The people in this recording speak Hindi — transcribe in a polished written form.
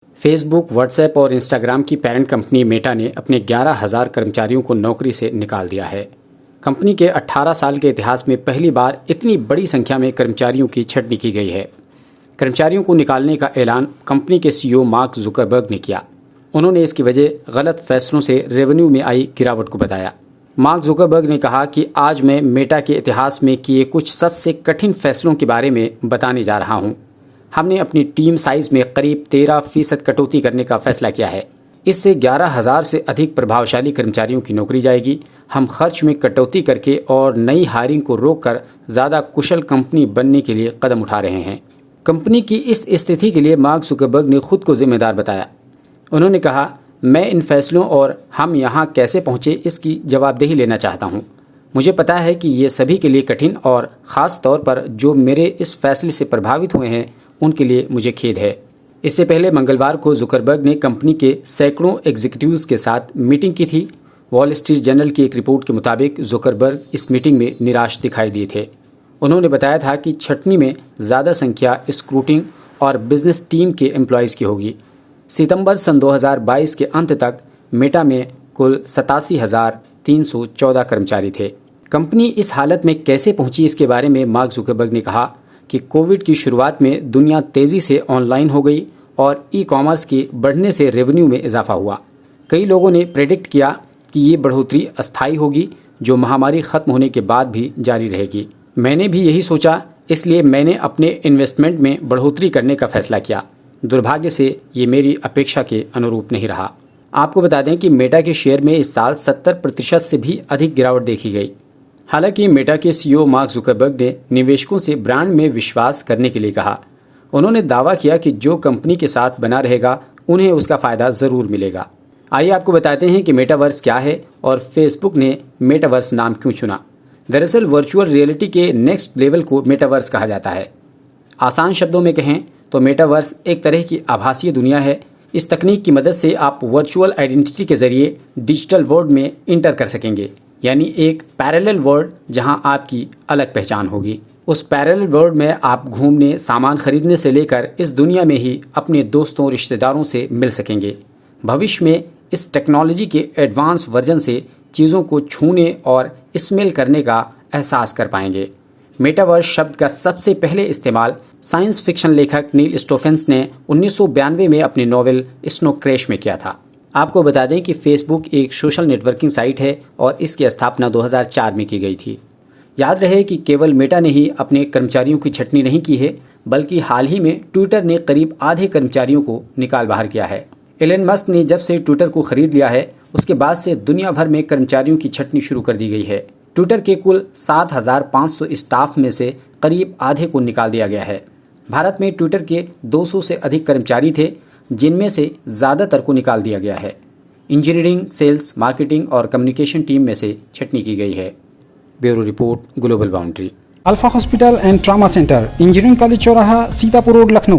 फेसबुक, व्हाट्सएप और इंस्टाग्राम की पेरेंट कंपनी मेटा ने अपने 11,000 कर्मचारियों को नौकरी से निकाल दिया है। कंपनी के 18 साल के इतिहास में पहली बार इतनी बड़ी संख्या में कर्मचारियों की छंटनी की गई है। कर्मचारियों को निकालने का ऐलान कंपनी के सीईओ मार्क जुकरबर्ग ने किया। उन्होंने इसकी वजह गलत फैसलों से रेवेन्यू में आई गिरावट को बताया। मार्क जुकरबर्ग ने कहा कि आज मैं मेटा के इतिहास में किए कुछ सबसे कठिन फैसलों के बारे में बताने जा रहा हूं। हमने अपनी टीम साइज में करीब 13% कटौती करने का फैसला किया है। इससे 11,000 से अधिक प्रभावशाली कर्मचारियों की नौकरी जाएगी। हम खर्च में कटौती करके और नई हायरिंग को रोककर ज़्यादा कुशल कंपनी बनने के लिए कदम उठा रहे हैं। कंपनी की इस स्थिति के लिए मार्क जुकरबर्ग ने खुद को जिम्मेदार बताया। उन्होंने कहा, मैं इन फैसलों और हम यहाँ कैसे पहुँचे इसकी जवाबदेही लेना चाहता हूँ। मुझे पता है कि ये सभी के लिए कठिन और ख़ास तौर पर जो मेरे इस फैसले से प्रभावित हुए हैं उनके लिए मुझे खेद है। इससे पहले मंगलवार को जुकरबर्ग ने कंपनी के सैकड़ों एग्जीक्यूटिव्स के साथ मीटिंग की थी। वॉल स्ट्रीट जर्नल की एक रिपोर्ट के मुताबिक जुकरबर्ग इस मीटिंग में निराश दिखाई दिए थे। उन्होंने बताया था कि छंटनी में ज़्यादा संख्या स्क्रूटिंग और बिजनेस टीम के एम्प्लॉयज़ की होगी। सितंबर सन 2022 के अंत तक मेटा में कुल 87,314 कर्मचारी थे। कंपनी इस हालत में कैसे पहुंची, इसके बारे में मार्क जुकरबर्ग ने कहा कि कोविड की शुरुआत में दुनिया तेज़ी से ऑनलाइन हो गई और ई-कॉमर्स के बढ़ने से रेवेन्यू में इजाफा हुआ। कई लोगों ने प्रेडिक्ट किया कि ये बढ़ोतरी अस्थायी होगी, जो महामारी खत्म होने के बाद भी जारी रहेगी। मैंने भी यही सोचा, इसलिए मैंने अपने इन्वेस्टमेंट में बढ़ोतरी करने का फैसला किया। दुर्भाग्य से ये मेरी अपेक्षा के अनुरूप नहीं रहा। आपको बता दें कि मेटा के शेयर में इस साल 70% से भी अधिक गिरावट देखी गई। हालांकि मेटा के सीईओ मार्क जुकरबर्ग ने निवेशकों से ब्रांड में विश्वास करने के लिए कहा। उन्होंने दावा किया कि जो कंपनी के साथ बना रहेगा उन्हें उसका फ़ायदा ज़रूर मिलेगा। आइए आपको बताते हैं कि मेटावर्स क्या है और फेसबुक ने मेटावर्स नाम क्यों चुना। दरअसल वर्चुअल रियलिटी के नेक्स्ट लेवल को मेटावर्स कहा जाता है। आसान शब्दों में कहें तो मेटावर्स एक तरह की आभासीय दुनिया है। इस तकनीक की मदद से आप वर्चुअल आइडेंटिटी के जरिए डिजिटल वर्ल्ड में इंटर कर सकेंगे, यानी एक पैरेलल वर्ल्ड जहां आपकी अलग पहचान होगी। उस पैरेलल वर्ल्ड में आप घूमने, सामान खरीदने से लेकर इस दुनिया में ही अपने दोस्तों, रिश्तेदारों से मिल सकेंगे। भविष्य में इस टेक्नोलॉजी के एडवांस वर्जन से चीज़ों को छूने और स्मेल करने का एहसास कर पाएंगे। मेटावर्स शब्द का सबसे पहले इस्तेमाल साइंस फिक्शन लेखक नील स्टोफेंस ने 1992 में अपनी नॉवेल स्नो क्रैश में किया था। आपको बता दें कि फेसबुक एक सोशल नेटवर्किंग साइट है और इसकी स्थापना 2004 में की गई थी। याद रहे कि केवल मेटा ने ही अपने कर्मचारियों की छंटनी नहीं की है, बल्कि हाल ही में ट्विटर ने करीब आधे कर्मचारियों को निकाल बाहर किया है। एलन मस्क ने जब से ट्विटर को खरीद लिया है, उसके बाद से दुनिया भर में कर्मचारियों की छंटनी शुरू कर दी गई है। ट्विटर के कुल 7,500 स्टाफ में से करीब आधे को निकाल दिया गया है। भारत में ट्विटर के 200 से अधिक कर्मचारी थे, जिनमें से ज़्यादातर को निकाल दिया गया है। इंजीनियरिंग, सेल्स, मार्केटिंग और कम्युनिकेशन टीम में से छंटनी की गई है। Bureau report, global boundary. Alpha hospital and trauma centre, engineering college चौराहा, सीतापुर रोड, लखनऊ।